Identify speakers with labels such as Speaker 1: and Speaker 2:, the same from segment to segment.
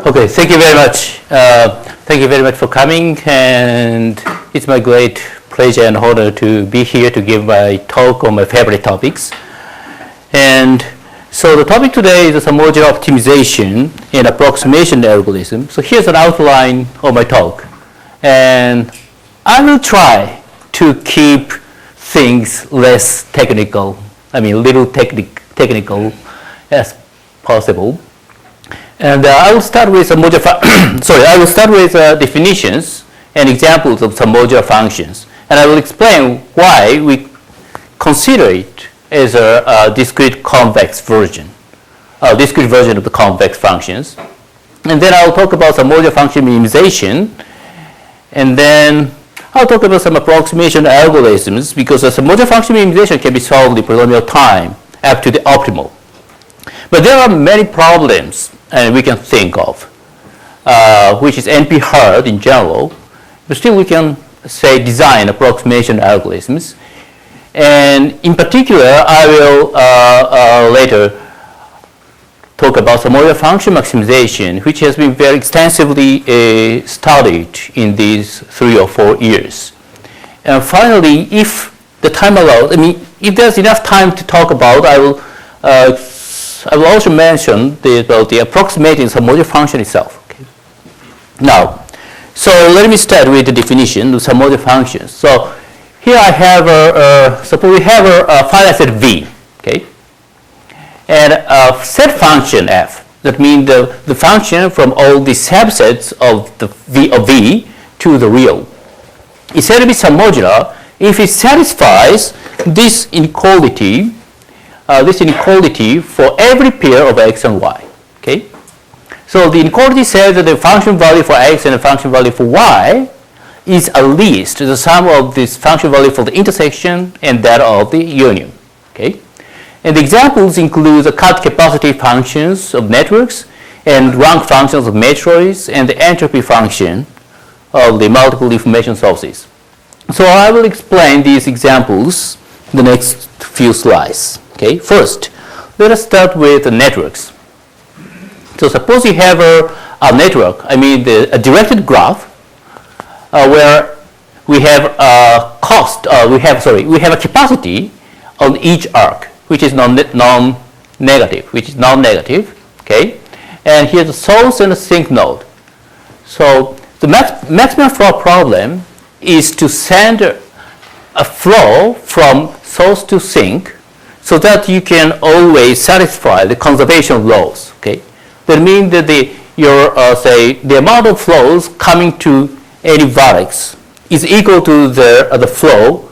Speaker 1: Okay, thank you very much. Thank you very much for coming, and it's my great pleasure and honor to be here to give my talk on my favorite topics. And so the topic today is some modular optimization and approximation algorithm. So here's an outline of my talk. And I will try to keep things less technical, little technical as possible. And I will start with some definitions and examples of some modular functions. And I will explain why we consider it as a discrete convex version, of the convex functions. And then I'll talk about some modular function minimization. And then I'll talk about some approximation algorithms, because some modular function minimization can be solved in polynomial time up to the optimal. But there are many problems we can think of, which is NP hard in general, but still we can say design approximation algorithms. And in particular, I will later talk about some modular function maximization, which has been very extensively studied in these 3 or 4 years. And finally, if the time allows, if there's enough time to talk about, I will also mention the approximating some modular function itself. Okay. Now, so let me start with the definition of some modular functions. So here I have suppose we have a finite set V, okay, and a set function f. That means the function from all the subsets of the V of V to the real. It's said to be submodular if it satisfies this inequality for every pair of x and y. Okay? So the inequality says that the function value for x and the function value for y is at least the sum of this function value for the intersection and that of the union. Okay? And the examples include the cut capacity functions of networks and rank functions of matrices and the entropy function of the multiple information sources. So I will explain these examples in the next few slides. Okay, first, let us start with the networks. So suppose you have a network, a directed graph, where we have a we have a capacity on each arc, which is non-negative, okay? And here's the source and the sink node. So the maximum flow problem is to send a flow from source to sink, so that you can always satisfy the conservation laws. Okay, that means that the amount of flows coming to any vertex is equal to the flow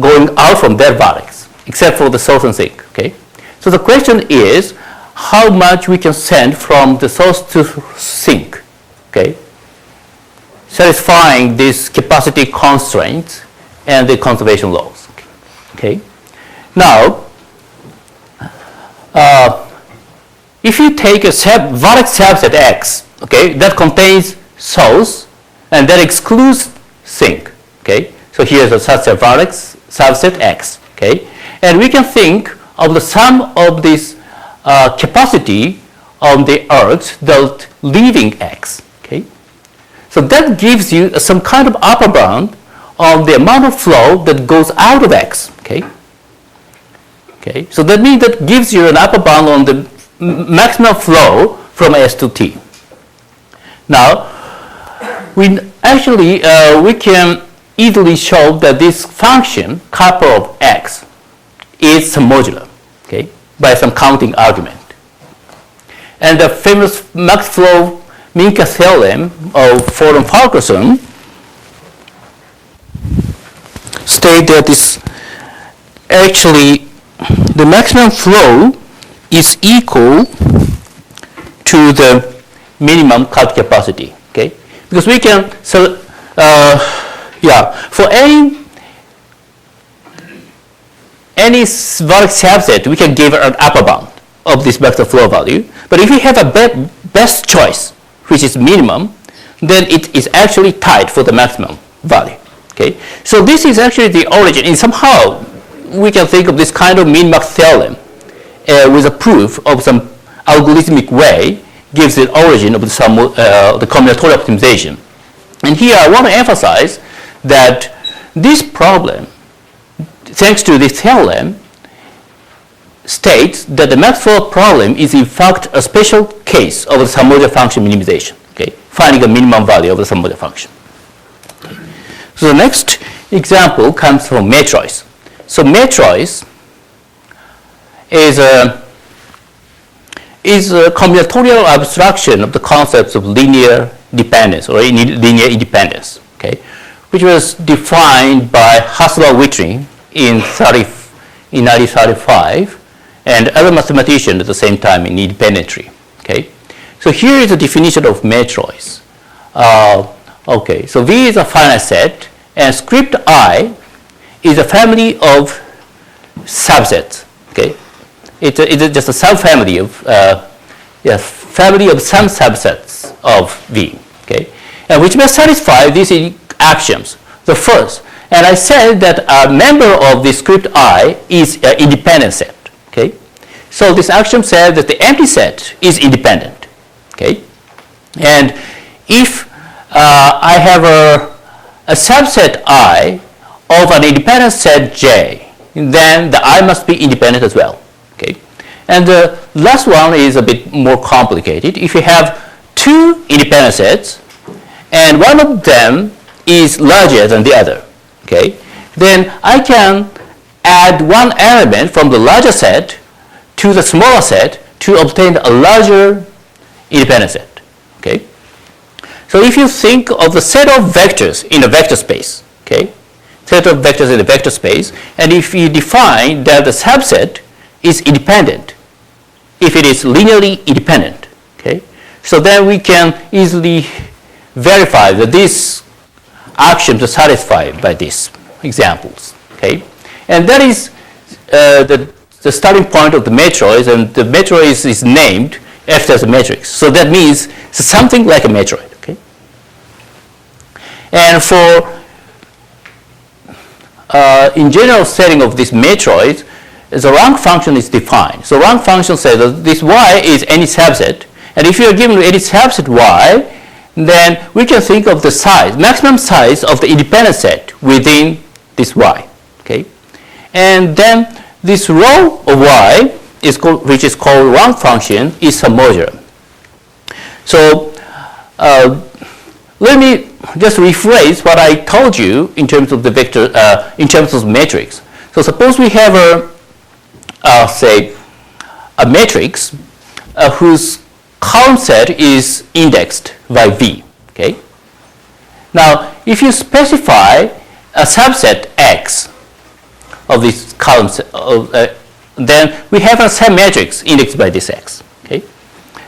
Speaker 1: going out from that vertex, except for the source and sink. Okay, so the question is how much we can send from the source to sink. Okay, satisfying these capacity constraints and the conservation laws. Okay. Now, if you take a vertex subset X, okay, that contains source and that excludes sink, okay. So here's a such a vertex subset X, okay, and we can think of the sum of this capacity on the arcs that leaving X, okay. So that gives you some kind of upper bound on the amount of flow that goes out of X, okay. Okay, so that means that gives you an upper bound on the maximum flow from S to T. Now, we can easily show that this function kappa of x is submodular, okay, by some counting argument. And the famous max flow Minka theorem of Ford and Farquharson state that this actually the maximum flow is equal to the minimum cut capacity, okay? Because we can, for any vertex subset, we can give an upper bound of this vector flow value. But if we have a best choice, which is minimum, then it is actually tied for the maximum value, okay? So this is actually the origin, and somehow we can think of this kind of min-max theorem with a proof of some algorithmic way gives the origin of the combinatorial optimization. And here I want to emphasize that this problem, thanks to this theorem, states that the Maxwell problem is in fact a special case of the submodular function minimization, okay? Finding a minimum value of the submodular function. So the next example comes from matroids. So matroids is a combinatorial abstraction of the concepts of linear dependence or linear independence, okay, which was defined by Hassler-Witring in 1935 and other mathematicians at the same time independently. Okay, so here is a definition of matroids. Okay, so V is a finite set, and script I is a family of subsets. Okay, it's just a subfamily of family of some subsets of V. Okay, and which must satisfy these axioms. The first, and I said that a member of the script I is an independent set. Okay, so this axiom says that the empty set is independent. Okay, and if I have a subset I of an independent set J, then the I must be independent as well. Okay, and the last one is a bit more complicated. If you have two independent sets and one of them is larger than the other, okay, then I can add one element from the larger set to the smaller set to obtain a larger independent set. Okay, so if you think of the set of vectors in a vector space, okay, set of vectors in a vector space, and if you define that the subset is independent, if it is linearly independent, okay, so then we can easily verify that these axioms are satisfied by these examples. Okay, and that is the starting point of the matroid, and the matroid is named after the matrix. So that means something like a matroid. Okay, and for in general setting of this matroid, the rank function is defined. So rank function says that this Y is any subset, and if you are given any subset Y, then we can think of the size, maximum size of the independent set within this Y. Okay, and then this row of Y is called, which is called rank function, is submodular. So let me just rephrase what I told you in terms of the vector, in terms of matrix. So suppose we have say a matrix whose column set is indexed by V. Okay. Now, if you specify a subset X of this column set, then we have a submatrix indexed by this X. Okay.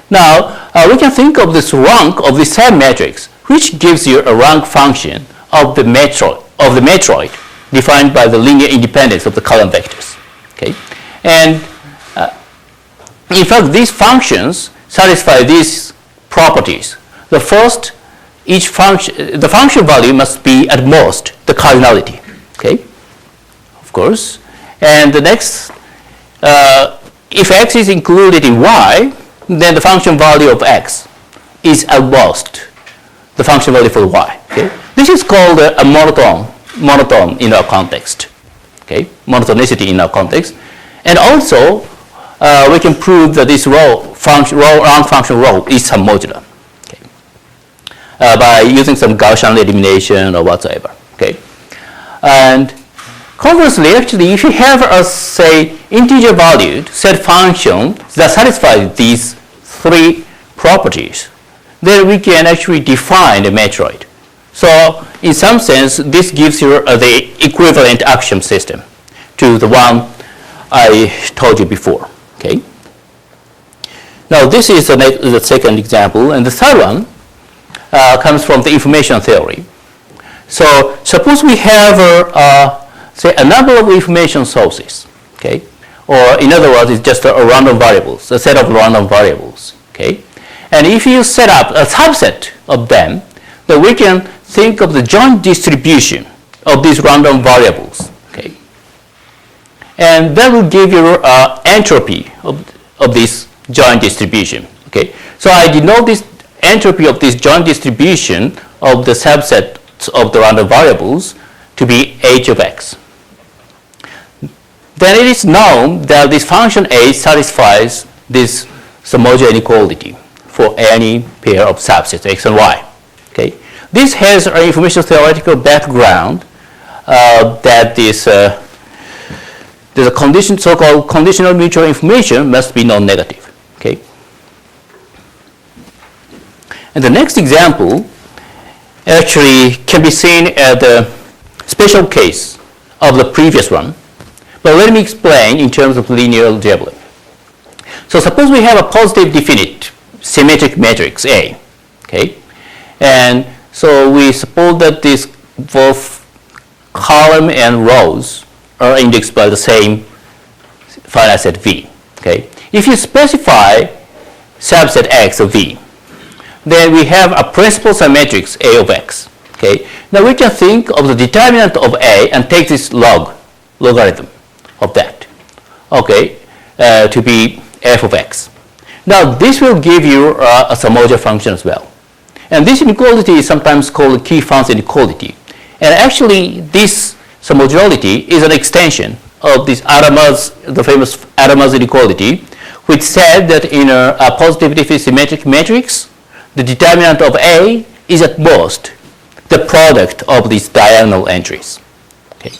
Speaker 1: Now, we can think of this rank of the submatrix, which gives you a rank function of the matroid defined by the linear independence of the column vectors. Okay. And in fact, these functions satisfy these properties. The first, the function value must be at most the cardinality. Okay, of course. And the next, if X is included in Y, then the function value of X is at most the function value for Y. Okay, this is called a monotone in our context. Okay, monotonicity in our context, and also we can prove that this rank function row is submodular, okay, by using some Gaussian elimination or whatsoever. Okay, and conversely, actually, if you have a say integer valued set function that satisfies these three properties, then we can actually define a matroid. So in some sense, this gives you the equivalent axiom system to the one I told you before. Okay. Now this is the second example, and the third one comes from the information theory. So suppose we have say a number of information sources, okay, or in other words, it's just a random variables, a set of random variables, okay, and if you set up a subset of them, then we can think of the joint distribution of these random variables, okay, and that will give you entropy of this joint distribution. Okay, so I denote this entropy of this joint distribution of the subsets of the random variables to be h of x. Then it is known that this function h satisfies this Submodular inequality for any pair of subsets x and y. Okay, this has an information theoretical background that this there's a condition, so-called conditional mutual information must be non-negative. Okay, and the next example actually can be seen as the special case of the previous one, but let me explain in terms of linear algebra. So suppose we have a positive definite symmetric matrix A, okay, and so we suppose that these both column and rows are indexed by the same finite set V. Okay, if you specify subset X of V, then we have a principal matrix A of X. Okay, now we can think of the determinant of A and take this logarithm of that. Okay, to be f of x. Now this will give you a Submodular function as well. And this inequality is sometimes called key function inequality. And actually this submodularity is an extension of this the famous Adams inequality, which said that in a positive symmetric matrix, the determinant of A is at most the product of these diagonal entries. Okay.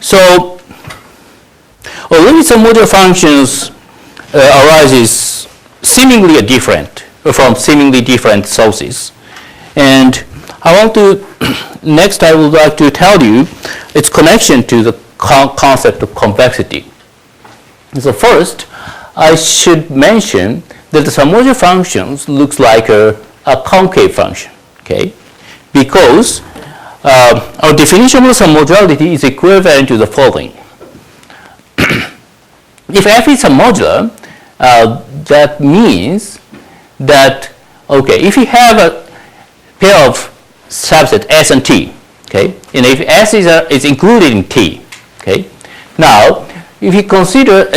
Speaker 1: So although Submodular functions arises seemingly different from seemingly different sources, and I want to next I would like to tell you its connection to the concept of convexity. So first, I should mention that the Submodular functions looks like a concave function, okay, because our definition of submodularity is equivalent to the following. If f is submodular, that means that, okay, if you have a pair of subsets S and T, okay, and if S is included in T, okay, now if you consider,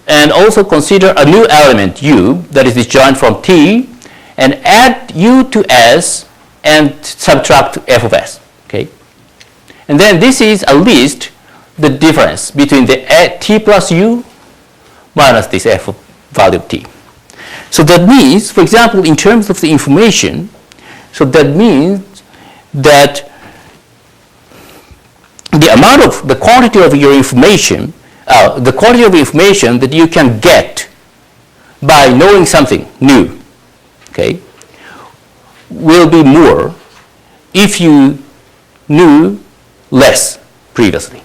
Speaker 1: and also consider a new element U that is disjoint from T, and add U to S and subtract f of S, okay, and then this is at least the difference between the T plus U minus this f of value of T. So that means, for example, in terms of the information, so that means that the amount of the quantity of your information, the quantity of information that you can get by knowing something new, okay, will be more if you knew less previously.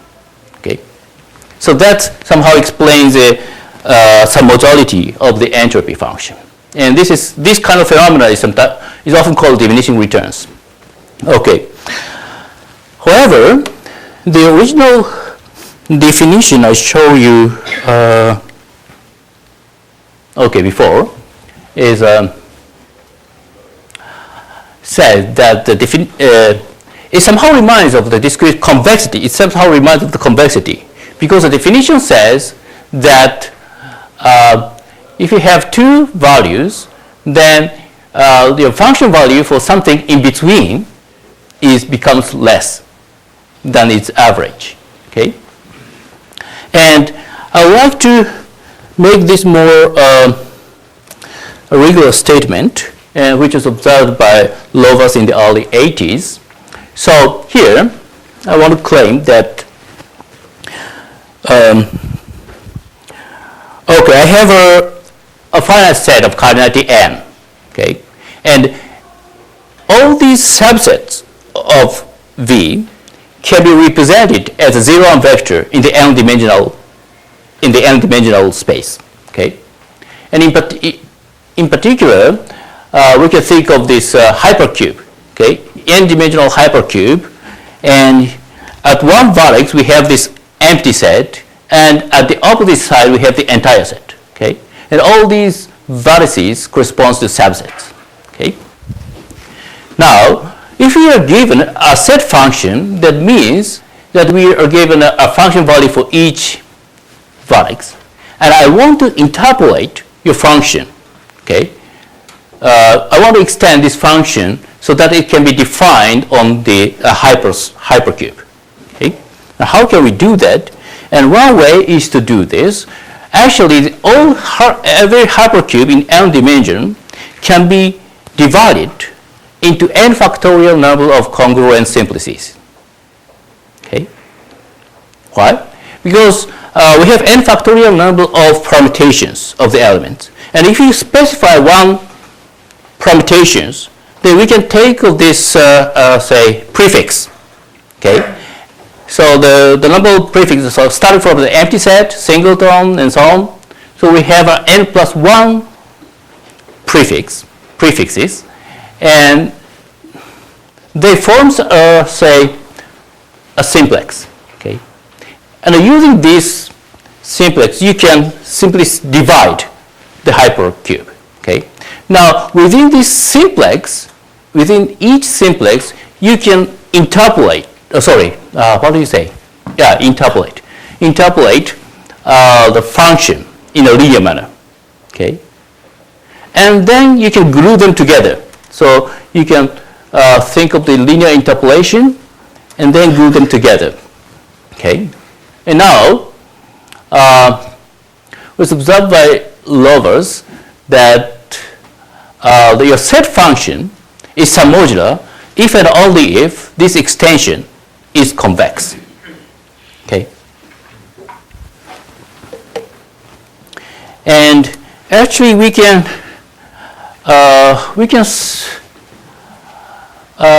Speaker 1: Okay, so that somehow explains the submodality of the entropy function, and this kind of phenomena is often called diminishing returns. Okay. However, the original definition I show you before is said that it somehow reminds of the discrete convexity. It somehow reminds of the convexity because the definition says that if you have two values, then the function value for something in between becomes less than its average. Okay, and I would like to make this more a regular statement, which was observed by Lovas in the early 80s. So here, I want to claim that I have a finite set of cardinality n, okay, and all these subsets of V can be represented as a zero-one vector in the n-dimensional space, okay, and in particular, we can think of this hypercube, okay, n-dimensional hypercube, and at one vertex we have this empty set, and at the opposite side we have the entire set, okay, and all these vertices corresponds to subsets, okay. Now, if we are given a set function, that means that we are given a function value for each vertex, and I want to interpolate your function, okay? I want to extend this function so that it can be defined on the hypercube, okay? Now, how can we do that? And one way is to do this. Actually, every hypercube in n dimension can be divided into n factorial number of congruent simplices. Okay? Why? Because we have n factorial number of permutations of the elements. And if you specify one permutations, then we can take this, say, prefix. Okay? So the number of prefixes, so starting from the empty set, singleton, and so on. So we have an n plus 1 prefixes, and they form, say, a simplex. Okay? And using this simplex, you can simply divide the hypercube. Okay? Now, within this simplex, within each simplex, you can interpolate. What do you say? Yeah, interpolate. Interpolate the function in a linear manner. Okay? And then you can glue them together. So you can think of the linear interpolation and then glue them together. Okay? And now, it was observed by lovers that your set function is submodular if and only if this extension is convex. Okay? And actually we can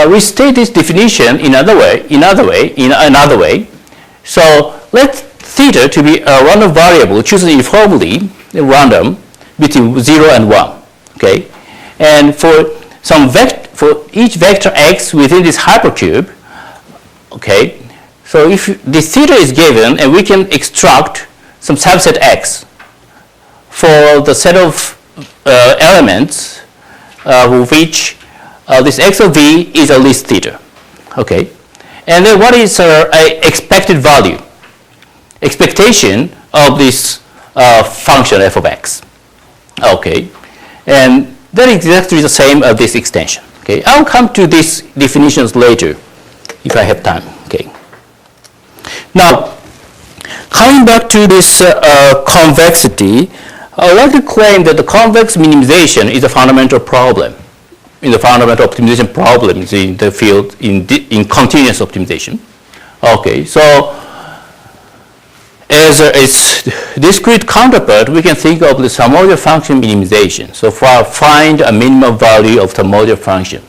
Speaker 1: restate this definition in another way. So let theta to be a random variable chosen uniformly random between 0 and 1. Okay? And for each vector x within this hypercube, okay, so if this theta is given and we can extract some subset x for the set of elements which this x of v is at least theta, okay, and then what is expected value, expectation of this function f of x, okay, and that is exactly the same as this extension. Okay, I'll come to these definitions later if I have time. Okay. Now, coming back to this convexity, I would like to claim that the convex minimization is a fundamental problem in the fundamental optimization problems in the field in continuous optimization. Okay, so as its discrete counterpart, we can think of the submodular function minimization. So find a minimum value of the modular function.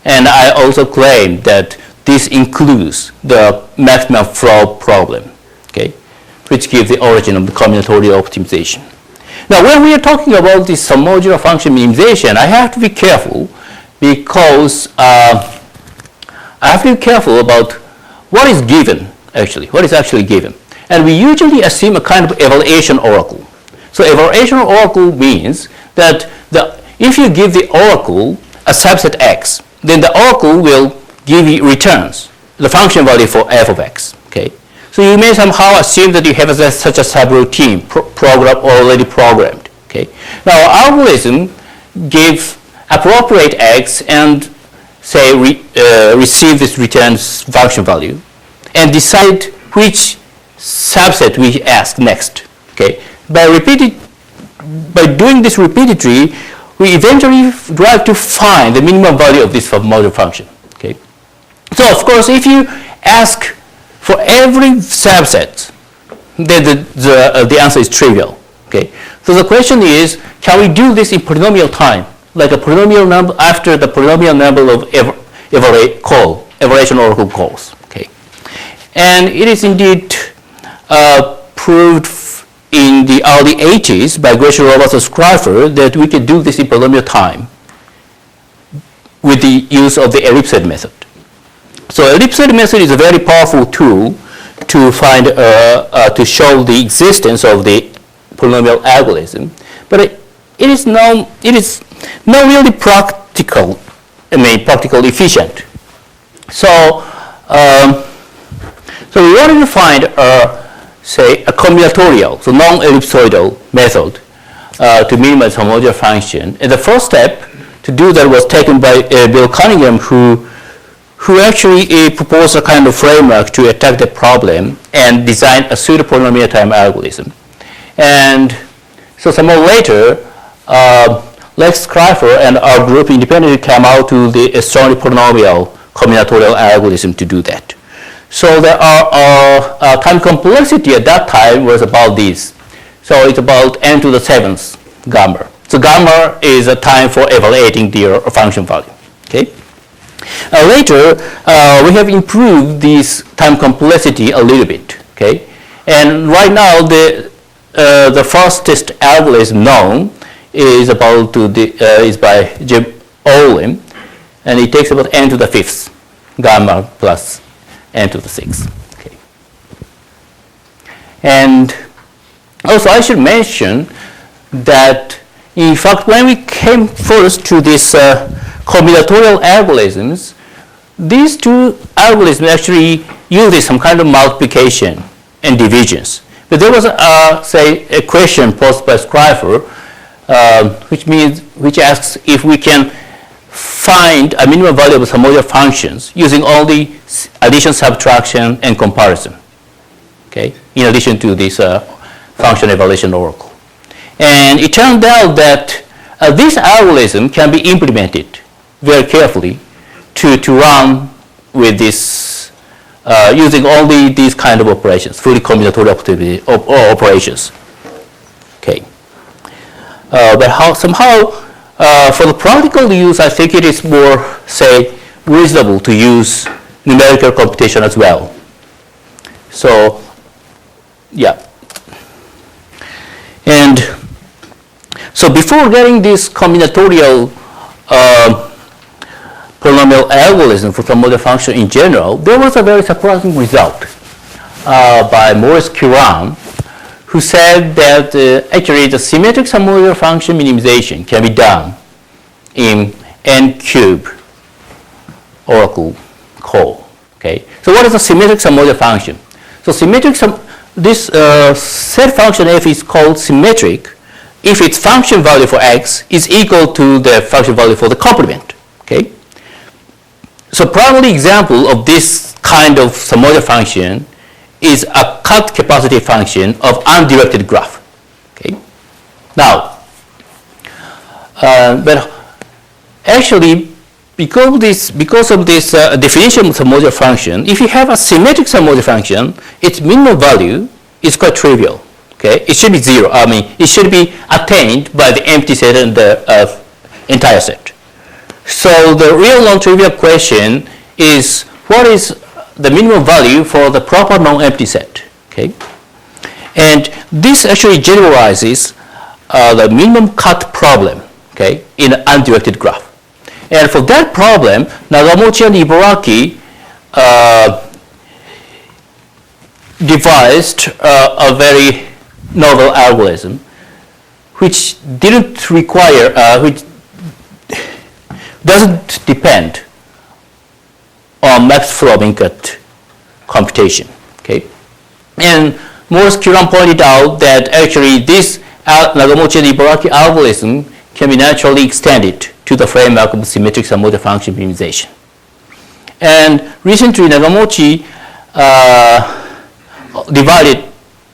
Speaker 1: And I also claim that this includes the maximum flow problem, okay, which gives the origin of the combinatorial optimization. Now, when we are talking about this submodular function minimization, I have to be careful because I have to be careful about what is given, actually, what is actually given. And we usually assume a kind of evaluation oracle. So evaluation oracle means that if you give the oracle a subset x, then the oracle will give you returns the function value for f of x. Okay, so you may somehow assume that you have such a subroutine program already programmed. Okay, now our algorithm gives appropriate x and say receive this returns function value and decide which subset we ask next. Okay, by doing this repeatedly, we eventually drive to find the minimum value of this modular function. Okay, so of course, if you ask for every subset, then the answer is trivial. Okay, so the question is, can we do this in polynomial time, like a polynomial number after the polynomial number of evaluation oracle calls? Okay, and it is indeed proved in the early 80s by Gresham, Roberts, and Schreifer that we can do this in polynomial time with the use of the ellipsoid method. So ellipsoid method is a very powerful tool to find to show the existence of the polynomial algorithm, but it is not really practical. Practical efficient. So we wanted to find say, a combinatorial, so non-ellipsoidal method to minimize homogeneous function. And the first step to do that was taken by Bill Cunningham, who actually proposed a kind of framework to attack the problem and design a pseudo-polynomial time algorithm. And so some more later, Lex Schreifer and our group independently came out to the strongly polynomial combinatorial algorithm to do that. So there are time complexity at that time was about this. So it's about n to the 7th gamma. So gamma is a time for evaluating the function value. Okay. Later, we have improved this time complexity a little bit. Okay. And right now, the fastest algorithm known is about is by Jim Olin, and it takes about n to the 5th gamma plus n to the 6th. Okay. And also, I should mention that, in fact, when we came first to this combinatorial algorithms, these two algorithms actually use some kind of multiplication and divisions. But there was, say, a question posed by Schreifer, which asks if we can find a minimum value of homogeneous functions using only addition, subtraction, and comparison. Okay, in addition to this function evaluation oracle. And it turned out that this algorithm can be implemented very carefully to run with this using only these kind of operations, fully combinatorial operations. Okay. But somehow, for the practical use, I think it is more, say, reasonable to use numerical computation as well. So, yeah. And so before getting this combinatorial polynomial algorithm for some other function in general, there was a very surprising result by Maurice Curran, who said that actually the symmetric submodular function minimization can be done in n cube oracle call. Okay. So what is a symmetric submodular function? So symmetric this set function f is called symmetric if its function value for x is equal to the function value for the complement. Okay. So primary example of this kind of submodular function is a cut capacity function of undirected graph. Okay. Now, but actually, because of this definition of submodular function, if you have a symmetric submodular function, its minimum value is quite trivial. Okay, it should be 0. I mean, it should be attained by the empty set and the entire set. So the real non-trivial question is, what is the minimum value for the proper non-empty set? Okay, and this actually generalizes the minimum cut problem. Okay, in an undirected graph. And for that problem, Nagamochi and Ibaraki devised a very novel algorithm, which didn't require, which doesn't depend on max flow min-cut computation. Okay, and Maurice Curran pointed out that actually this Nagamochi and Ibaraki algorithm can be naturally extended to the framework of symmetric submodular function minimization. And recently, Nagamochi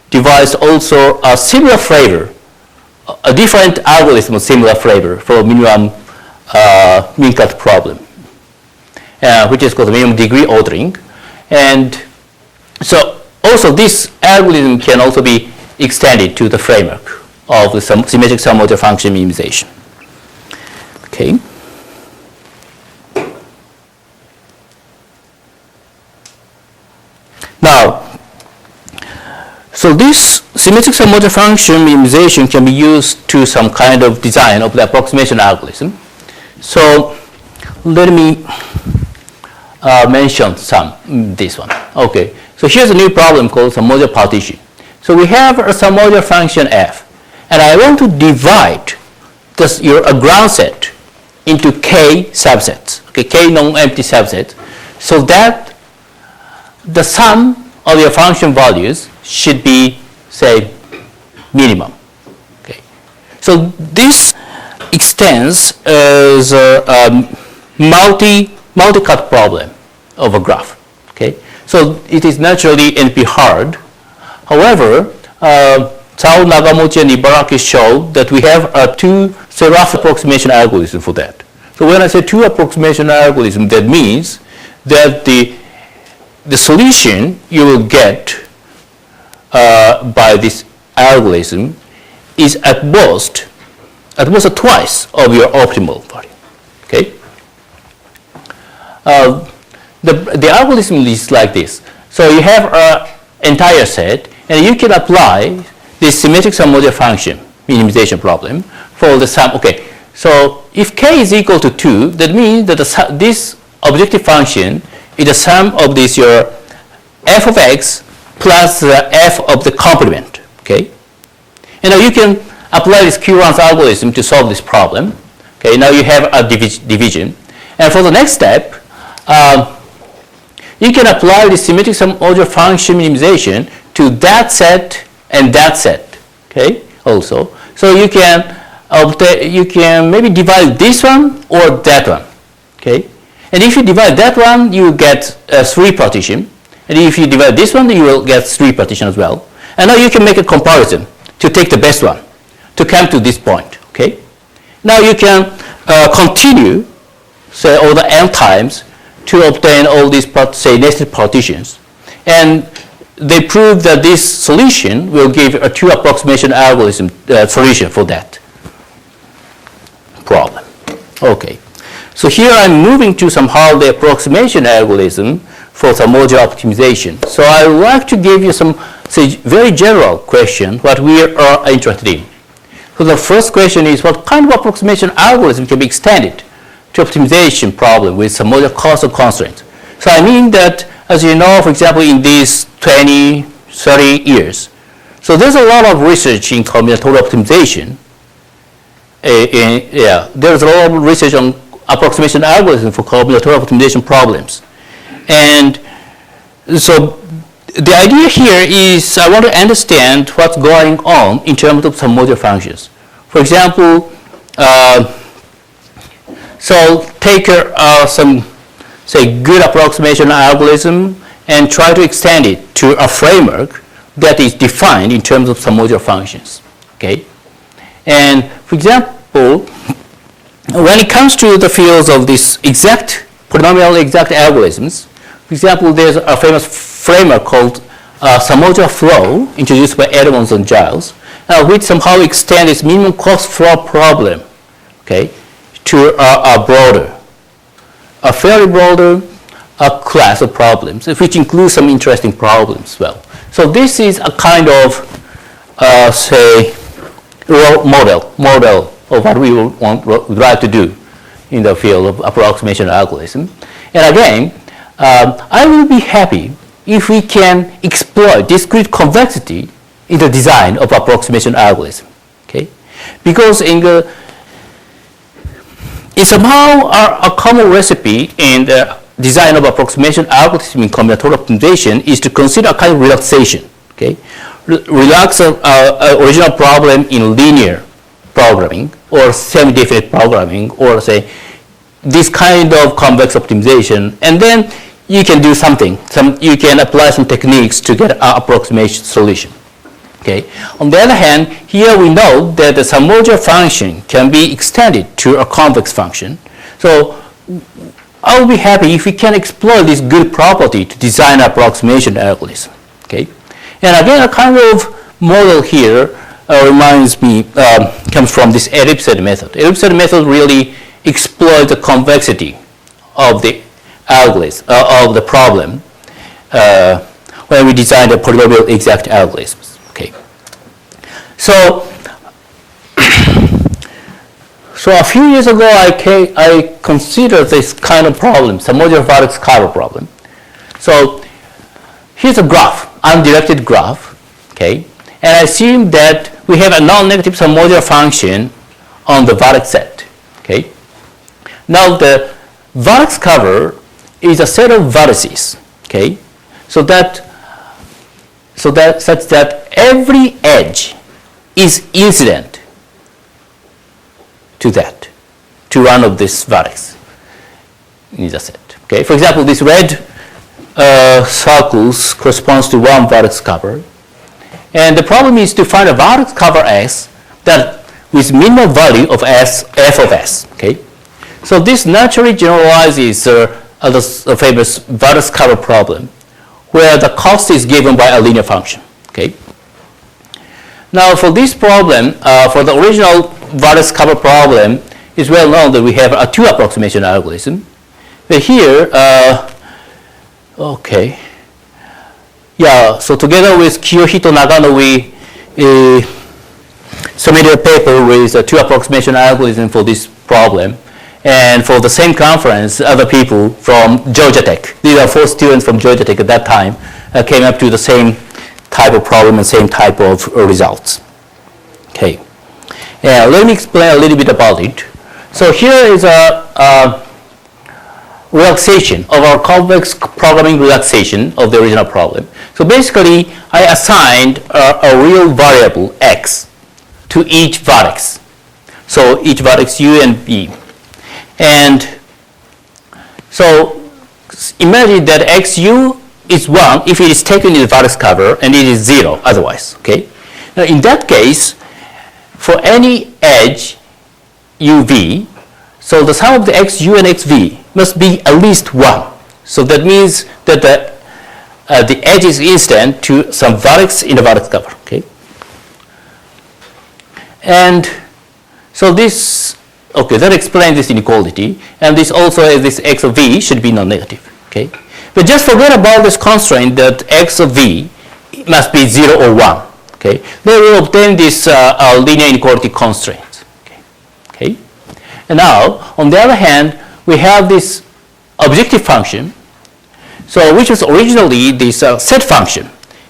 Speaker 1: devised also a similar flavor, a different algorithm of similar flavor for minimum min-cut problem, which is called minimum degree ordering. And so also this algorithm can also be extended to the framework of the symmetric submodular function minimization. Okay. Now, so this symmetric submodular function minimization can be used to some kind of design of the approximation algorithm. So let me mention this one. Okay. So here's a new problem called submodular partition. So we have a submodular function f, and I want to divide a ground set into k subsets, okay, k non-empty subsets, so that the sum of your function values should be, say, minimum. Okay. So this extends as a multi-cut problem of a graph. Okay. So it is naturally NP hard. However, Tsao, Nagamochi, and Ibaraki show that we have two rough approximation algorithms for that. So when I say two approximation algorithms, that means that the solution you will get by this algorithm is at most twice of your optimal value. Okay. The algorithm is like this. So you have an entire set, and you can apply this symmetric submodular function minimization problem for the sum. Okay. So if k is equal to 2, that means that this objective function is the sum of this your f of x plus the f of the complement. Okay. And now you can apply this Q1's algorithm to solve this problem. Okay. Now you have a division, and for the next step, you can apply the symmetric submodular function minimization to that set and that set. Okay. Also, so you can maybe divide this one or that one. Okay. And if you divide that one, you get 3 partition. And if you divide this one, you will get 3 partition as well. And now you can make a comparison to take the best one to come to this point. Okay. Now you can continue, say, all the n times to obtain all these say nested partitions. And they prove that this solution will give a 2 approximation algorithm solution for that problem. Okay. So here I'm moving to somehow the approximation algorithm for some modular optimization. So I would like to give you some, say, very general question what we are interested in. So the first question is, what kind of approximation algorithm can be extended to optimization problem with some modular cost or constraints? So I mean that, as you know, for example, in these 20, 30 years, so there's a lot of research in combinatorial optimization. There's a lot of research on approximation algorithm for combinatorial optimization problems. And so the idea here is I want to understand what's going on in terms of some modular functions. For example, so take some, say, good approximation algorithm and try to extend it to a framework that is defined in terms of some modular functions. Okay? And for example, when it comes to the fields of this exact, polynomial exact algorithms, for example, there's a famous framework called submodular flow introduced by Edmonds and Giles, which somehow extends its minimum cost flow problem, okay, to a fairly broader class of problems, which includes some interesting problems as well. So this is a kind of, say, model of what we would like to do in the field of approximation algorithm. And again, I will be happy if we can exploit discrete convexity in the design of approximation algorithm. Okay? Because it's somehow a common recipe in the design of approximation algorithm in combinatorial optimization is to consider a kind of relaxation. Okay? Relax original problem in linear programming or semi-definite programming, or say this kind of convex optimization, and then you can do something. You can apply some techniques to get an approximation solution. Okay. On the other hand, here we know that the submodular function can be extended to a convex function. So I will be happy if we can exploit this good property to design an approximation algorithm. Okay. And again, a kind of model here reminds me, comes from this ellipsoid method. Ellipsoid method really exploits the convexity of the algorithm, of the problem when we design the polynomial exact algorithms. Okay. So a few years ago, I considered this kind of problem, submodular vertex cover problem. So here's a graph, undirected graph, okay, and I assume that we have a non-negative submodular function on the vertex set, okay. Now the vertex cover is a set of vertices, okay, so that so that such that every edge is incident to that, to one of these vertex in the set. Okay, for example, this red circles corresponds to one vertex cover, and the problem is to find a vertex cover S that with minimal value of S, f of S. Okay, so this naturally generalizes the famous vertex cover problem, where the cost is given by a linear function. Okay. Now, for this problem, for the original vertex cover problem, it's well known that we have a two approximation algorithm. But here, okay, yeah. So together with Kiyohito Nagano, we submitted a paper with a two approximation algorithm for this problem. And for the same conference, other people from Georgia Tech, these are 4 students from Georgia Tech at that time, came up to the same type of problem and same type of results. Okay. Let me explain a little bit about it. So here is a relaxation of our convex programming relaxation of the original problem. So basically, I assigned a real variable x to each vertex. So each vertex u and b. And so imagine that xu is 1 if it is taken in the vertex cover, and it is 0 otherwise. Okay. Now in that case, for any edge uv, so the sum of the xu and xv must be at least 1. So that means that the edge is incident to some vertex in the vertex cover. Okay. And so this, okay, that explains this inequality, and this also is this x of v should be non-negative. Okay, but just forget about this constraint that x of v must be 0 or 1. Okay, then we will obtain this linear inequality constraint. Okay, okay, and now on the other hand, we have this objective function, so which was originally this set function,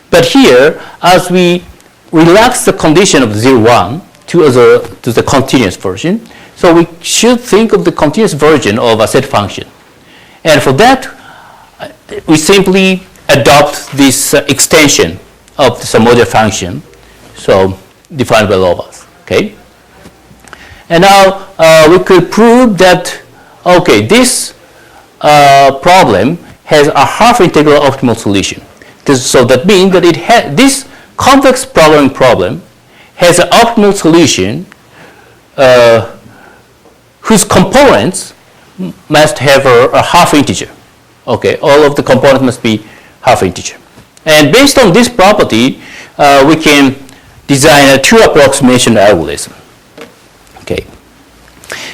Speaker 1: but here as we relax the condition of 0, 1 to the continuous version. So we should think of the continuous version of a set function. And for that, we simply adopt this extension of the submodular function, so defined below us. Okay? And now we could prove that, okay, this problem has a half integral optimal solution. So that means that this convex programming problem has an optimal solution whose components must have a half integer. Okay, all of the components must be half integer. And based on this property, we can design a two approximation algorithm. Okay,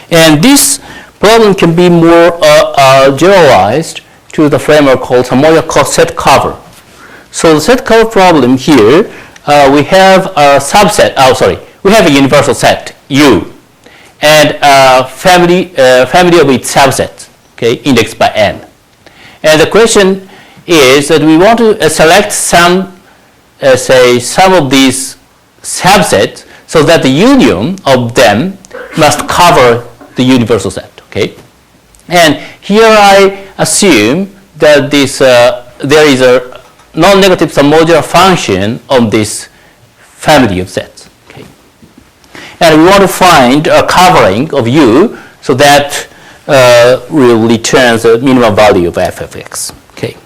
Speaker 1: and this problem can be more generalized to the framework called Submodular set cover. So the set cover problem here, we have a subset. We have a universal set U, and a family of its subsets, okay, indexed by n. And the question is that we want to select some of these subsets so that the union of them must cover the universal set. Okay, and here I assume that there is a non-negative submodular function on this family of sets. Okay, and we want to find a covering of U so that will return the minimum value of f of x. Okay,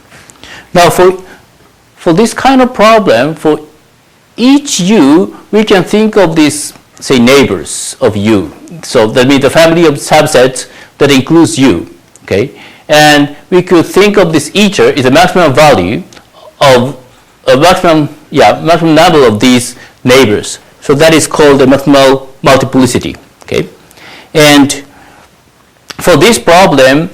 Speaker 1: now for this kind of problem, for each U, we can think of these, say, neighbors of U. So that means the family of subsets that includes U. Okay, and we could think of this ether is the maximum value of a maximum number of these neighbors. So that is called the maximal multiplicity. Okay, and for this problem,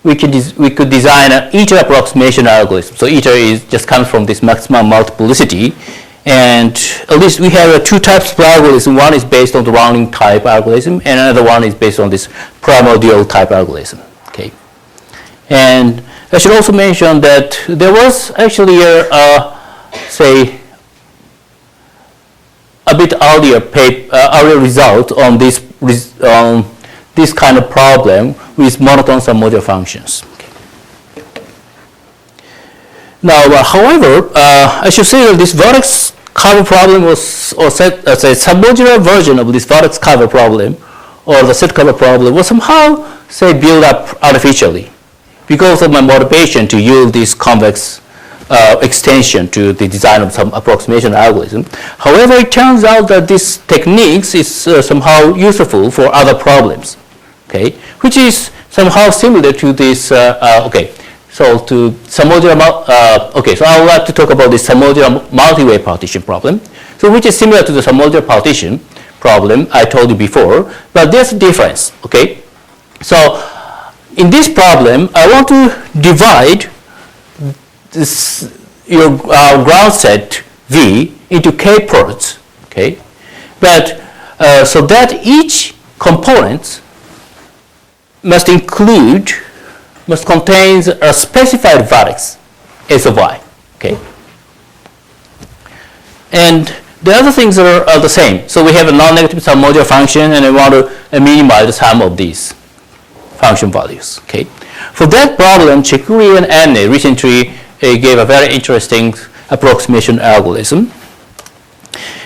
Speaker 1: we could design an ether approximation algorithm. So ether just comes from this maximum multiplicity, and at least we have two types of algorithm. One is based on the rounding type algorithm, and another one is based on this primordial type algorithm. Okay, and I should also mention that there was actually a bit earlier result on this kind of problem with monotone submodular functions. Okay. Now, however, I should say that this vertex cover problem was, or set as a submodular version of this vertex cover problem, or the set cover problem, was somehow, say, built up artificially because of my motivation to use this convex extension to the design of some approximation algorithm. However, it turns out that this techniques is somehow useful for other problems, okay, which is somehow similar to this, okay. So to submodular, okay, so I would like to talk about this submodular multiway partition problem, so which is similar to the submodular partition problem I told you before, but there's a difference, okay? So in this problem, I want to divide this, your ground set V into k parts, okay? But so that each component must contain a specified vertex S of I, okay? And the other things are the same. So we have a non-negative submodular function, and I want to minimize the sum of these function values, okay? For that problem, Chikuri and Anne recently gave a very interesting approximation algorithm.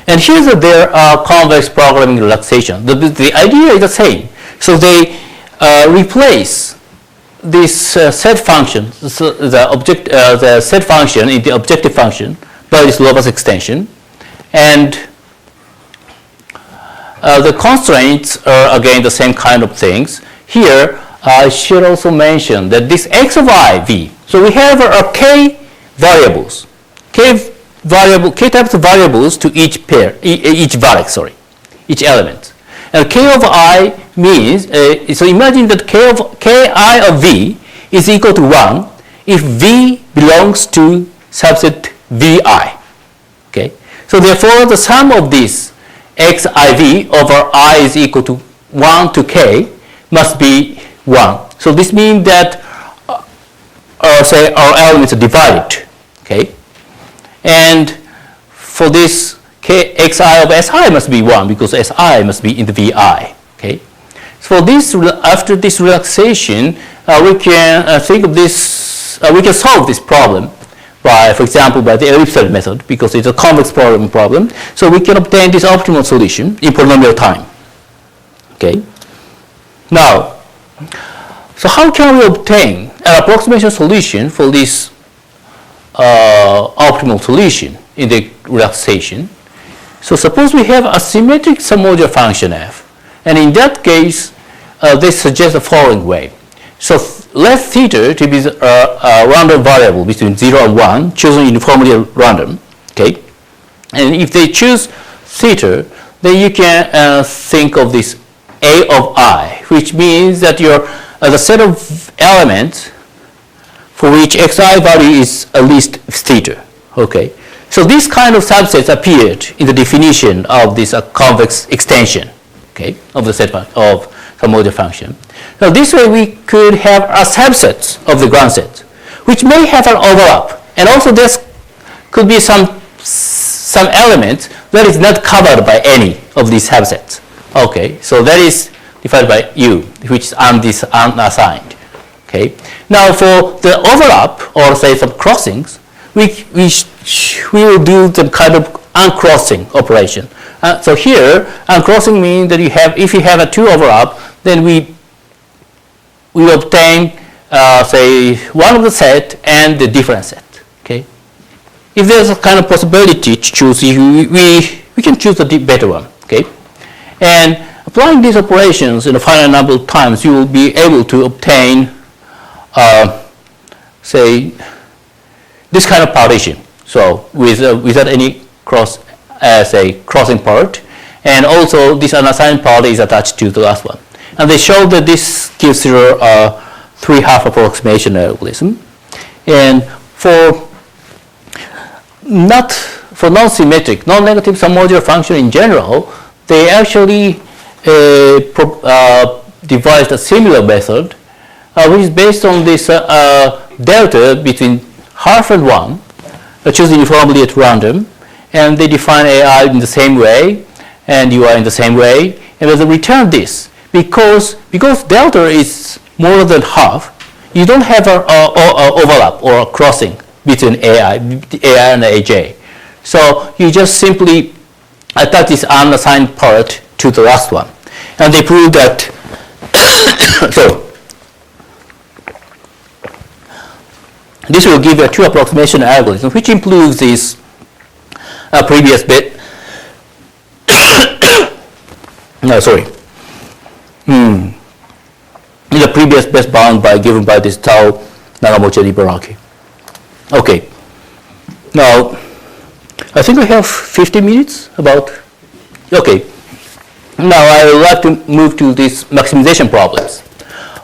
Speaker 1: And here's their convex programming relaxation. The idea is the same. So they replace this set function, so the set function in the objective function by this locus extension, and the constraints are again the same kind of things. Here, I should also mention that this x of I v. So we have k variables, k types of variables to each pair, each vertex, sorry, each element. And k of I means, so imagine that ki of v is equal to 1 if v belongs to subset vi. Okay? So therefore, the sum of this xiv over I is equal to 1 to k must be 1. So this means that say our elements are divided. Okay? And for this xi of si must be 1 because si must be in the vi. Okay? So this, after this relaxation, we can think of this. We can solve this problem by, for example, by the ellipsoid method because it's a convex programming problem. So we can obtain this optimal solution in polynomial time. Okay. Now, so how can we obtain an approximation solution for this optimal solution in the relaxation? So suppose we have a symmetric submodular function f, and in that case, they suggest the following way. So let theta to be a random variable between 0 and 1, chosen uniformly random, okay? And if they choose theta, then you can think of this A of I, which means that your the set of elements for which xi value is at least theta, okay? So these kind of subsets appeared in the definition of this convex extension, okay, of the set of submodular function. Now this way we could have a subset of the ground set, which may have an overlap, and also there could be some element that is not covered by any of these subsets. Okay, so that is defined by U, which is unassigned. Okay. Now for the overlap, or say some crossings, we will do some kind of uncrossing operation. So here, uncrossing means that if you have a two overlap, then we obtain say one of the set and the different set. Okay. If there's a kind of possibility to choose, we can choose the better one. Okay. And applying these operations in a finite number of times, you will be able to obtain say this kind of partition. So without any crossing part, and also this unassigned part is attached to the last one. And they show that this gives you a 3/2 approximation algorithm. And for non-symmetric, non-negative submodular function in general, they actually devised a similar method, which is based on this delta between half and 1, chosen uniformly at random, and they define AI in the same way, and UI in the same way, and they return this. Because delta is more than half, you don't have an overlap or a crossing between AI and AJ. So you just simply attach this unassigned part to the last one. And they proved that, so this will give you a true approximation algorithm, which includes this previous bit. No, sorry. The previous best bound given by this tau Nagamochi Ibaraki. Okay. Now, I think we have 15 minutes about. Okay. Now I would like to move to these maximization problems.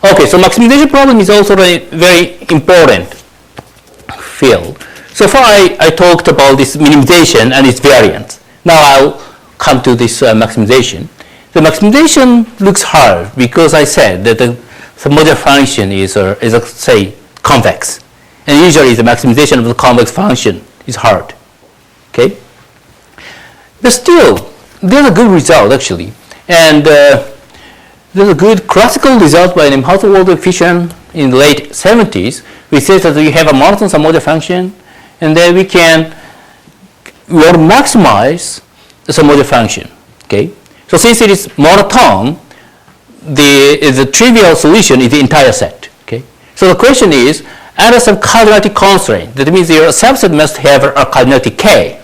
Speaker 1: Okay, so maximization problem is also a very important field. So far I talked about this minimization and its variants. Now I'll come to this maximization. The maximization looks hard because I said that the submodular function is say, convex. And usually the maximization of the convex function is hard. Okay? But still, there's a good result actually. And there's a good classical result by Multilinear Extension in the late 70s, which says that we have a monotone submodular function, and then we want to maximize the submodular function. Okay? So since it is monotone, the trivial solution is the entire set. Okay? So the question is, under some cardinality constraint, that means your subset must have a cardinality k.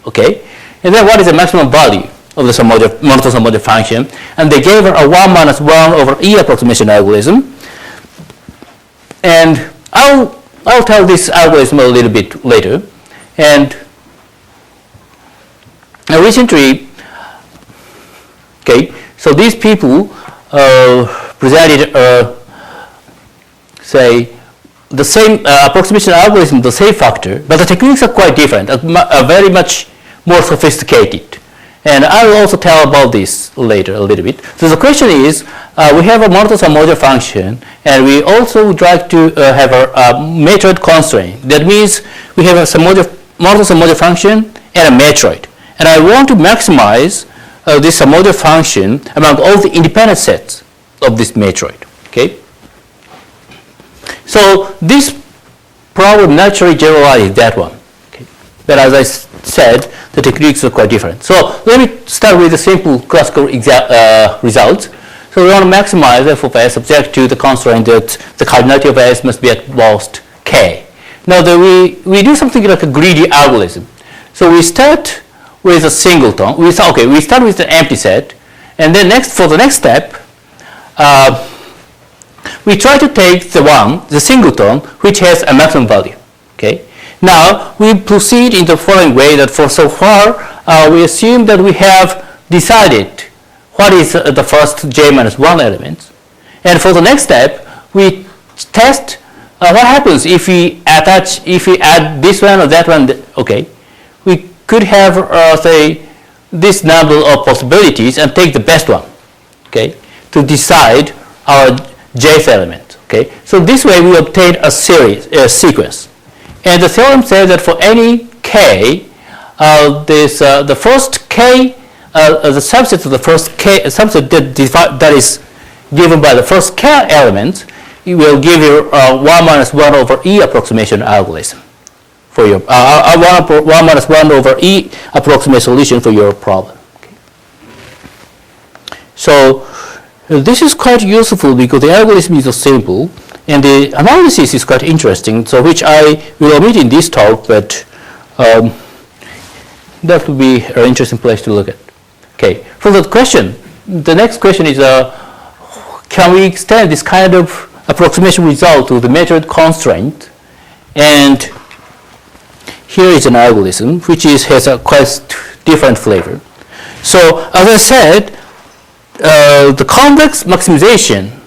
Speaker 1: Okay? And then what is the maximum value of the monotone submodular function? And they gave her a 1 minus 1 over E approximation algorithm. And I'll tell this algorithm a little bit later. And recently, okay, so these people presented, say, the same approximation algorithm, the same factor, but the techniques are quite different, are very much more sophisticated. And I will also tell about this later a little bit. So the question is, we have a monotone submodular function, and we also would like to have a matroid constraint. That means we have a monotone submodular function and a matroid. And I want to maximize this submodular function among all the independent sets of this matroid. Okay? So this problem naturally generalizes that one. Okay? But as I said, the techniques are quite different. So let me start with the simple classical results. So we want to maximize f of s subject to the constraint that the cardinality of s must be at most k. Now we do something like a greedy algorithm. So we start with a singleton. We start with an empty set, and then for the next step, we try to take the singleton, which has a maximum value. Okay. Now we proceed in the following way: that for so far we assume that we have decided what is the first j minus 1 element, and for the next step we test what happens if we add this one or that one. Okay, we could have say this number of possibilities and take the best one. Okay, to decide our jth element. Okay, so this way we obtain a sequence. And the theorem says that for any k, the first k, the subset of the first k, subset that is given by the first k element, it will give you 1 minus 1 over E approximation algorithm for your 1 minus 1 over E approximate solution for your problem. Okay. So this is quite useful because the algorithm is so simple. And the analysis is quite interesting, so which I will omit in this talk, but that would be an interesting place to look at. Okay, for the question, the next question is, can we extend this kind of approximation result to the matroid constraint? And here is an algorithm which has a quite different flavor. So as I said, the convex maximization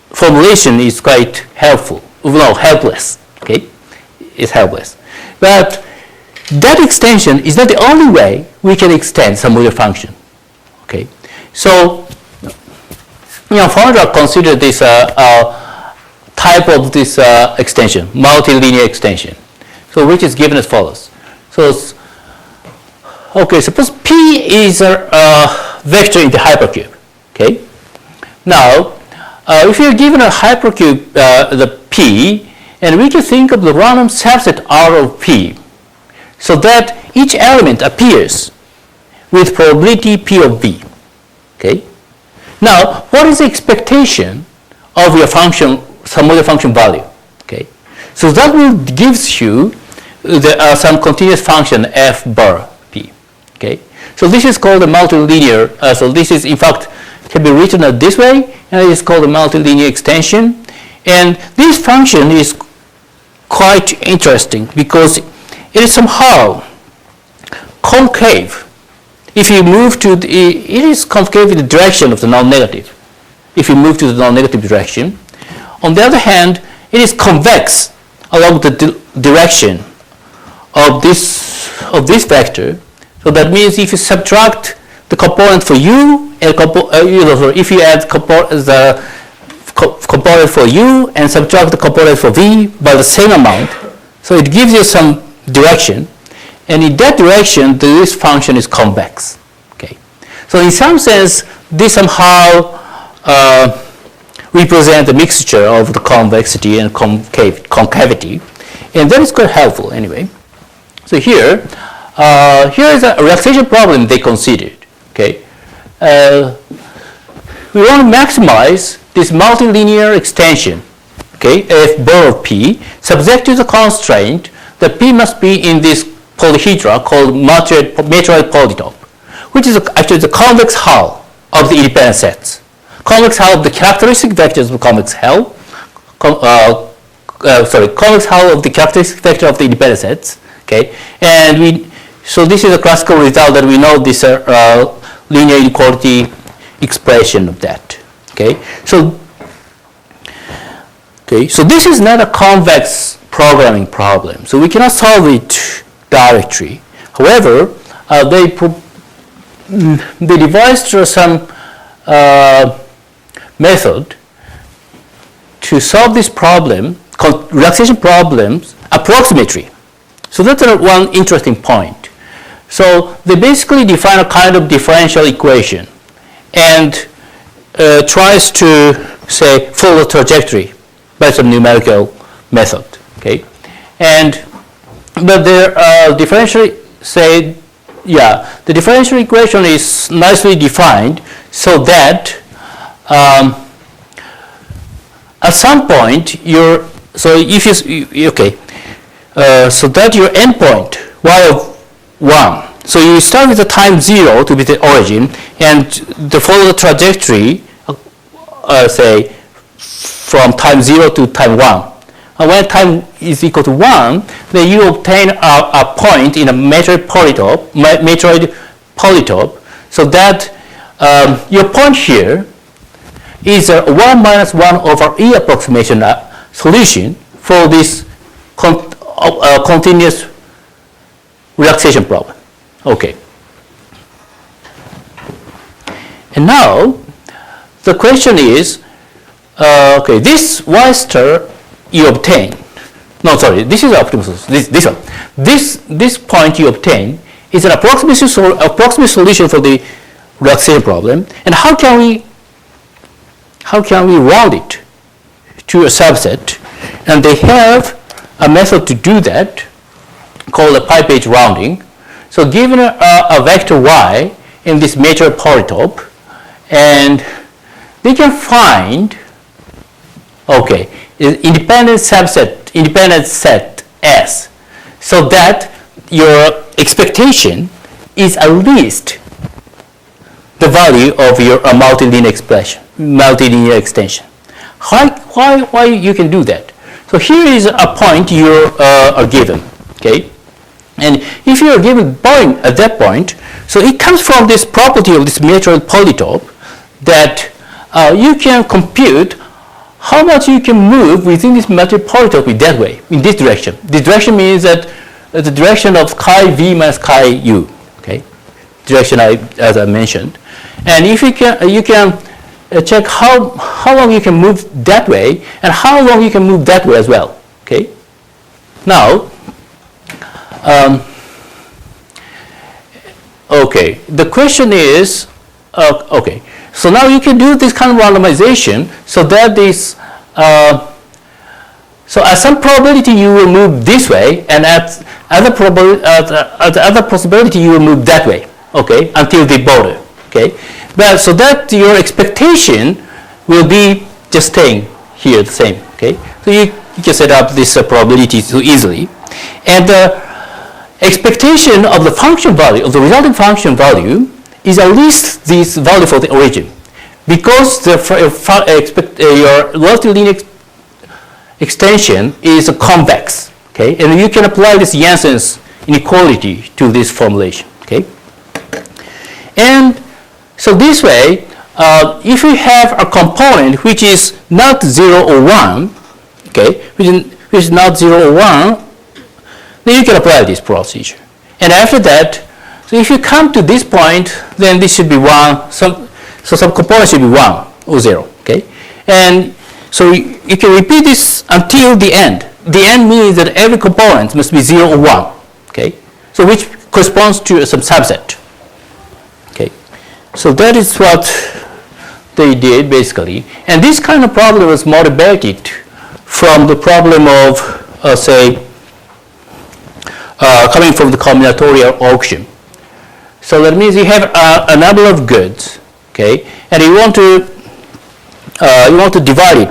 Speaker 1: formulation is quite helpful. No, helpless. Okay, it's helpless. But that extension is not the only way we can extend some submodular function. Okay, so Fleischer considered this type of this extension, multilinear extension. So which is given as follows. So okay, suppose P is a vector in the hypercube. Okay, now if you're given a hypercube, the P, And we can think of the random subset R of P so that each element appears with probability P of V. Okay? Now, what is the expectation of your function, submodular function value? Okay? So that will gives you some continuous function f bar P. Okay? So this is called a multilinear. So this is, in fact, can be written this way, and it is called a multilinear extension. And this function is quite interesting because it is somehow concave. If you move to the, it is concave in the direction of the non-negative. If you move to the non-negative direction. On the other hand, it is convex along the direction of this vector. So that means if you subtract the component for u and if you add the component for u and subtract the component for v by the same amount, so it gives you some direction, and in that direction this function is convex. Okay, so in some sense this somehow represent the mixture of the convexity and concavity, and that is quite helpful anyway. So here is a relaxation problem they considered. Okay, we want to maximize this multilinear extension, okay, f bar of P, subject to the constraint that P must be in this polyhedra called matroid polytope, which is actually the convex hull of the independent sets. Convex hull of the characteristic vectors of the convex hull, convex hull of the characteristic vector of the independent sets. Okay, and so this is a classical result that we know this linear inequality expression of that. Okay, so this is not a convex programming problem, so we cannot solve it directly. However, they devised some method to solve this problem, relaxation problems, approximately. So that's one interesting point. So they basically define a kind of differential equation and tries to say follow the trajectory by some numerical method. Okay, but their differential the differential equation is nicely defined so that at some point so that your endpoint y of 1. So you start with the time 0 to be the origin, and to follow the trajectory, say from time 0 to time 1. And when time is equal to 1, then you obtain a point in a matroid polytope, so that your point here is a 1 minus 1 over E approximation solution for this continuous relaxation problem. Okay. And now the question is, this Y star you obtain. No, sorry, this is optimal solution. This one. This point you obtain is an approximate solution for the relaxation problem. And how can we round it to a subset? And they have a method to do that called a Pipage rounding. So given a vector y in this matroid polytope, and they can find independent set S, so that your expectation is at least the value of your multilinear extension. Why you can do that? So here is a point you are given. Okay, and if you are given point at that point, so it comes from this property of this matroid polytope that you can compute how much you can move within this matroid polytope in that way, in this direction. This direction means that the direction of chi v minus chi u. Okay, direction as I mentioned, and if you can check how long you can move that way and how long you can move that way as well. Okay. Now, the question is, so now you can do this kind of randomization so that this So at some probability you will move this way, and at other possibility you will move that way, okay, until the border, okay. But so that your expectation will be just staying here the same, okay. So you can set up this probability too easily, and the expectation of the function value of the resulting function value is at least this value for the origin, because your multilinear extension is convex, okay, and you can apply this Jensen's inequality to this formulation, okay. And so this way, if we have a component which is not 0 or 1, okay, which is not 0 or 1, then you can apply this procedure. And after that, so if you come to this point, then this should be 1. So some component should be 1 or 0, okay. And so you can repeat this until the end. The end means that every component must be 0 or 1, okay. So which corresponds to some subset, okay. So that is what they did basically. And this kind of problem was motivated from the problem of, say, coming from the combinatorial auction. So that means you have a number of goods, okay, and you want to divide it,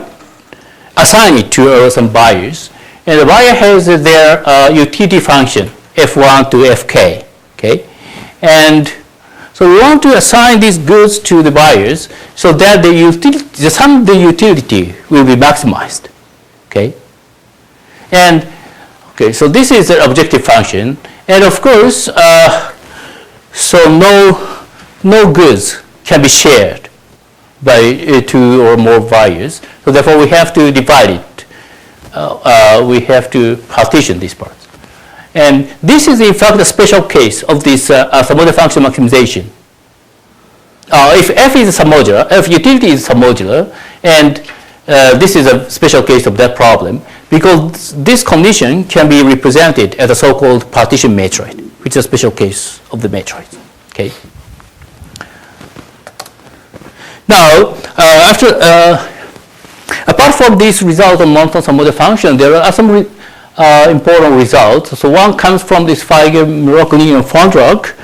Speaker 1: assign it to some buyers, and the buyer has their utility function f1 to fk, okay, and so we want to assign these goods to the buyers so that the sum of the utility will be maximized, okay, and okay, so this is the objective function, and of course, so no goods can be shared by 2 or more buyers. So therefore, we have to divide it. We have to partition these parts, and this is in fact a special case of this submodular function maximization. If f is submodular, if utility is submodular, and this is a special case of that problem, because this condition can be represented as a so-called partition matrix, which is a special case of the matrix. Okay. Now, apart from this result of monotone submodular function, there are some important results. So one comes from this Feiger-Mirok-Linear Fondrak.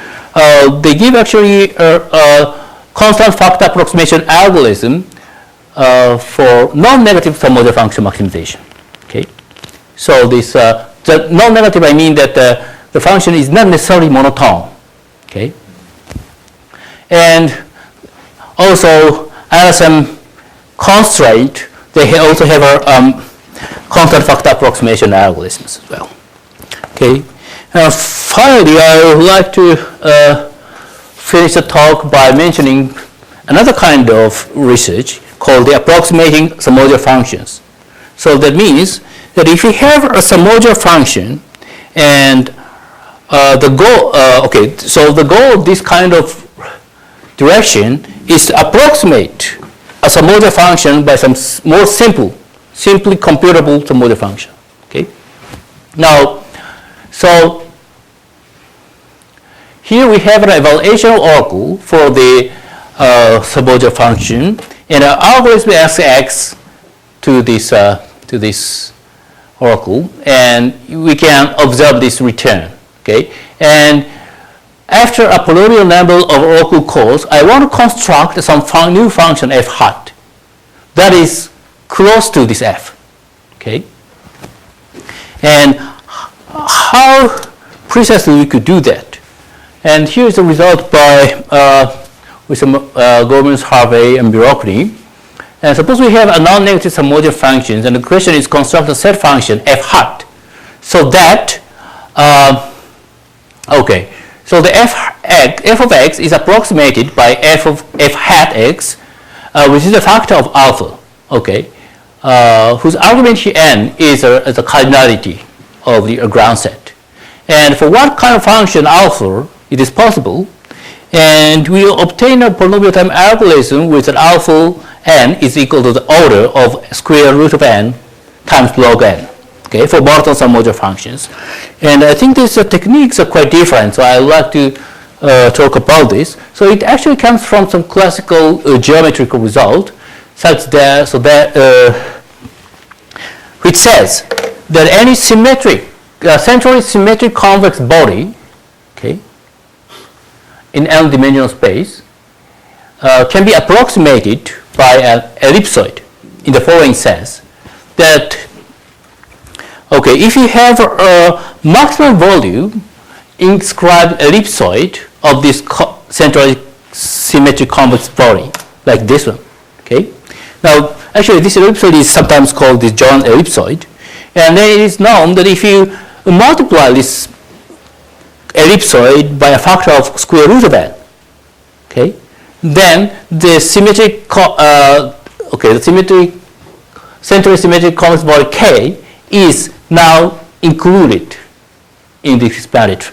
Speaker 1: They give actually a constant factor approximation algorithm for non-negative submodular function maximization. Okay, so this the non-negative, I mean that the function is not necessarily monotone. Okay, and also as some constraint, they also have a constant factor approximation algorithms as well. Okay, finally, I would like to finish the talk by mentioning another kind of research called the approximating submodular functions. So that means that if you have a submodular function and the goal, so the goal of this kind of direction is to approximate a submodular function by some more simply computable submodular function. Okay. Now, so here we have an evaluation oracle for the submodular function, and our algorithm asks x to this oracle, and we can observe this return. Okay, and after a polynomial number of oracle calls, I want to construct some new function f hat that is close to this f. Okay, and how precisely we could do that? And here's the result by with some Gormans, Harvey, and Birokny. And suppose we have a non-negative submodular functions, and the question is construct a set function f hat, so that so the f of x is approximated by f hat x, which is a factor of alpha. Okay, whose argument here n is a cardinality of the ground set. And for what kind of function alpha it is possible, and we will obtain a polynomial time algorithm with an alpha n is equal to the order of square root of n times log n. Okay, for monotone submodular functions. And I think these techniques are quite different, so I would like to talk about this. So it actually comes from some classical geometrical result, such that which says that any symmetric, centrally symmetric convex body, okay, in n-dimensional space can be approximated by an ellipsoid in the following sense, that okay, if you have a maximum volume inscribed ellipsoid of this centrally symmetric convex body, like this one, okay. Now, actually, this ellipsoid is sometimes called the Jones ellipsoid, and then it is known that if you multiply this ellipsoid by a factor of square root of n, okay, then the symmetric, the symmetric, centrally symmetric convex body K is now included in the expanded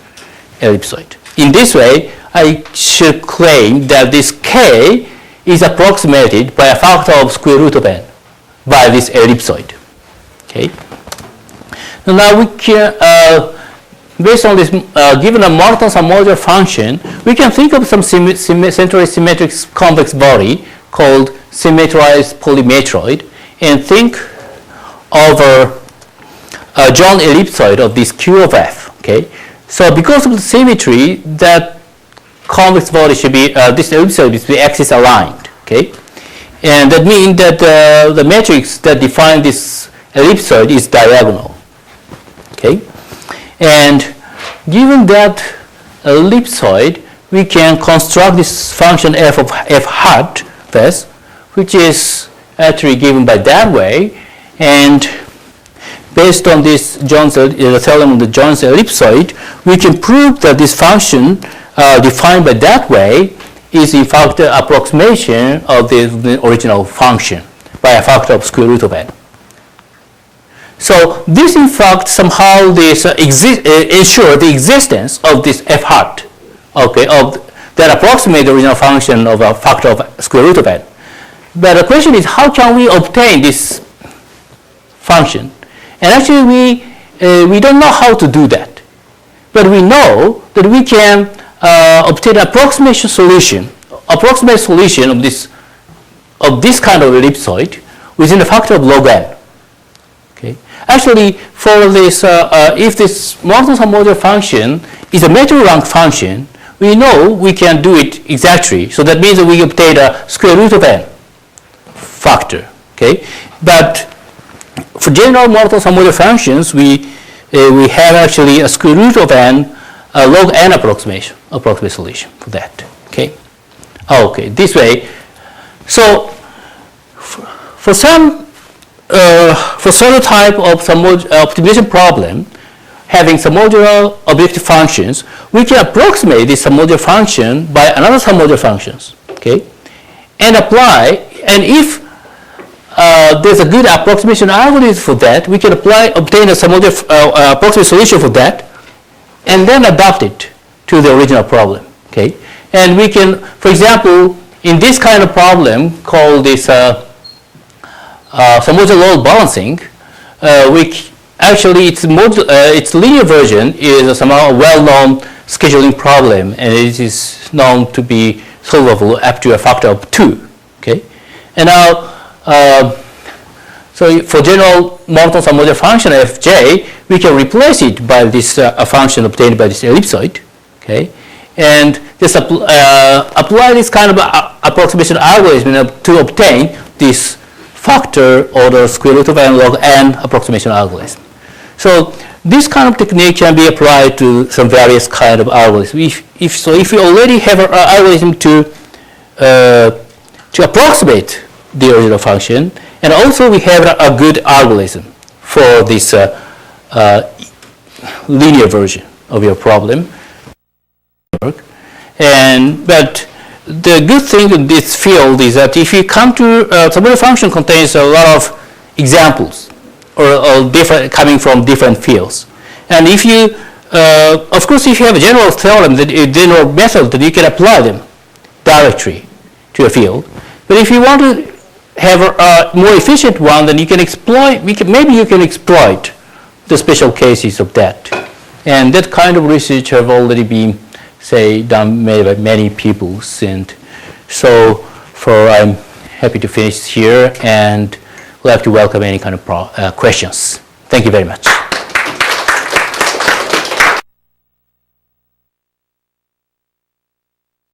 Speaker 1: ellipsoid. In this way, I should claim that this K is approximated by a factor of square root of n by this ellipsoid. Okay. So now we can, based on this, given a monotone submodular function, we can think of some centrally symmetric convex body called symmetrized polymetroid, and think of a Jones ellipsoid of this Q of f. Okay. So because of the symmetry, that convex body should be, this ellipsoid is axis aligned. Okay. And that means that the matrix that defines this ellipsoid is diagonal. Okay. And given that ellipsoid, we can construct this function f of f hat first, which is actually given by that way, and based on this Jones, the theorem of the Jones ellipsoid, we can prove that this function defined by that way is in fact the approximation of the original function by a factor of square root of n. So this in fact somehow this ensure the existence of this f hat, okay, of that approximate the original function of a factor of square root of n. But the question is, how can we obtain this function? And actually we don't know how to do that, but we know that we can obtain an approximate solution of this kind of ellipsoid within the factor of log n. Okay. Actually, for this, if this monotone submodular function is a metric rank function, we know we can do it exactly. So that means that we obtain a square root of n factor. Okay. But for general monotone submodular functions, we have actually a square root of n log n approximate solution for that. Okay. Okay. This way. So for some certain type of optimization problem having submodular objective functions, we can approximate this submodular function by another submodular functions. Okay. And apply, and if there's a good approximation algorithm for that, we can obtain a submodular approximate solution for that, and then adapt it to the original problem. Okay, and we can, for example, in this kind of problem called this submodular load balancing, which actually its linear version is somehow a well-known scheduling problem, and it is known to be solvable up to a factor of 2. Okay, and now. So for general monotone submodular function fj, we can replace it by this function obtained by this ellipsoid, okay, and just apply this kind of approximation algorithm to obtain this factor or the square root of n log n approximation algorithm. So this kind of technique can be applied to some various kind of algorithms. If we already have an algorithm to approximate the original function, and also we have a good algorithm for this linear version of your problem. But the good thing in this field is that if you come to submodular function contains a lot of examples or different coming from different fields, and if you of course if you have a general theorem, that a general method, that you can apply them directly to a field. But if you want to have a more efficient one, then you can exploit, maybe you can exploit the special cases of that. And that kind of research have already been, say, done by many people. And so I'm happy to finish here, and like to welcome any kind of questions. Thank you very much.